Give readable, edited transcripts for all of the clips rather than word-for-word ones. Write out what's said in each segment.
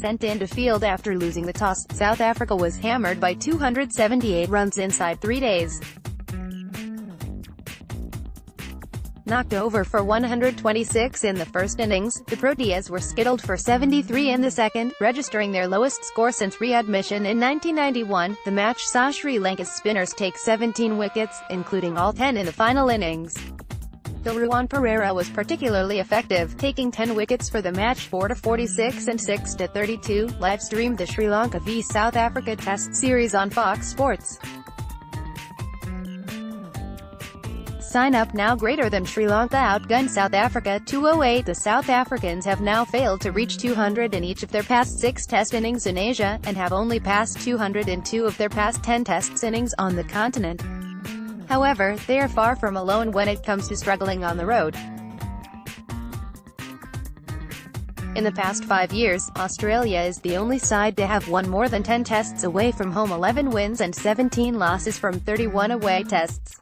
sent into field after losing the toss. South Africa was hammered by 278 runs inside 3 days. Knocked over for 126 in the first innings, the Proteas were skittled for 73 in the second, registering their lowest score since readmission in 1991. The match saw Sri Lanka's spinners take 17 wickets, including all 10 in the final innings. Dilruwan Perera was particularly effective, taking 10 wickets for the match, 4-46 and 6-32. Live-streamed the Sri Lanka v South Africa Test series on Fox Sports. Sign up now. Greater than Sri Lanka outgunned South Africa 208. The South Africans have now failed to reach 200 in each of their past 6 test innings in Asia, and have only passed 200 in 2 of their past 10 test innings on the continent. However, they are far from alone when it comes to struggling on the road. In the past 5 years, Australia is the only side to have won more than 10 tests away from home, 11 wins and 17 losses from 31 away tests.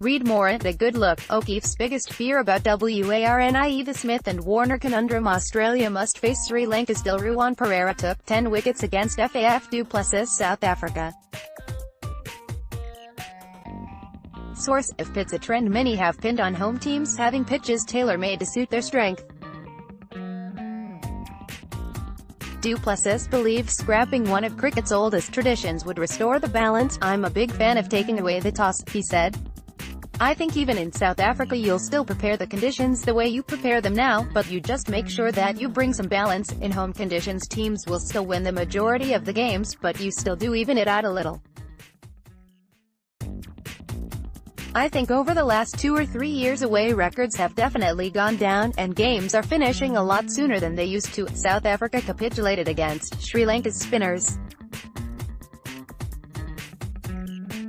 Read more at A Good Look. O'Keefe's biggest fear about WARNIE. The Smith and Warner conundrum. Australia must face Sri Lanka's Dilruwan Perera took 10 wickets against Faf du Plessis, South Africa. Source: If pit's a trend, many have pinned on home teams having pitches tailor-made to suit their strength. Du Plessis believed scrapping one of cricket's oldest traditions would restore the balance. "I'm a big fan of taking away the toss," he said. "I think even in South Africa you'll still prepare the conditions the way you prepare them now, but you just make sure that you bring some balance. In home conditions teams will still win the majority of the games, but you still do even it out a little. I think over the last 2 or 3 years away records have definitely gone down, and games are finishing a lot sooner than they used to." South Africa capitulated against Sri Lanka's spinners.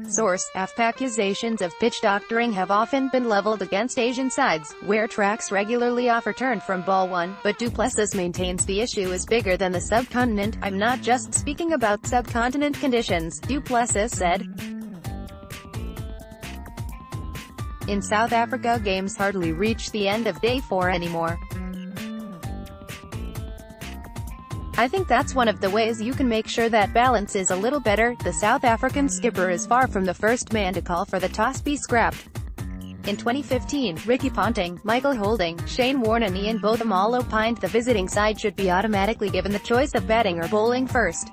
Source: AFP. Accusations of pitch doctoring have often been leveled against Asian sides, where tracks regularly off return from ball 1, but Du Plessis maintains the issue is bigger than the subcontinent. "I'm not just speaking about subcontinent conditions," Du Plessis said. "In South Africa games hardly reach the end of day 4 anymore. I think that's one of the ways you can make sure that balance is a little better." The South African skipper is far from the first man to call for the toss be scrapped. In 2015, Ricky Ponting, Michael Holding, Shane Warne and Ian Botham all opined the visiting side should be automatically given the choice of batting or bowling first.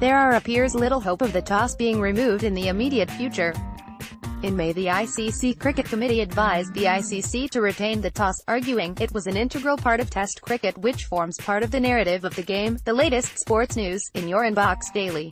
There appears little hope of the toss being removed in the immediate future. In May, the ICC Cricket Committee advised the ICC to retain the toss, arguing it was an integral part of Test cricket which forms part of the narrative of the game. The latest sports news, in your inbox daily.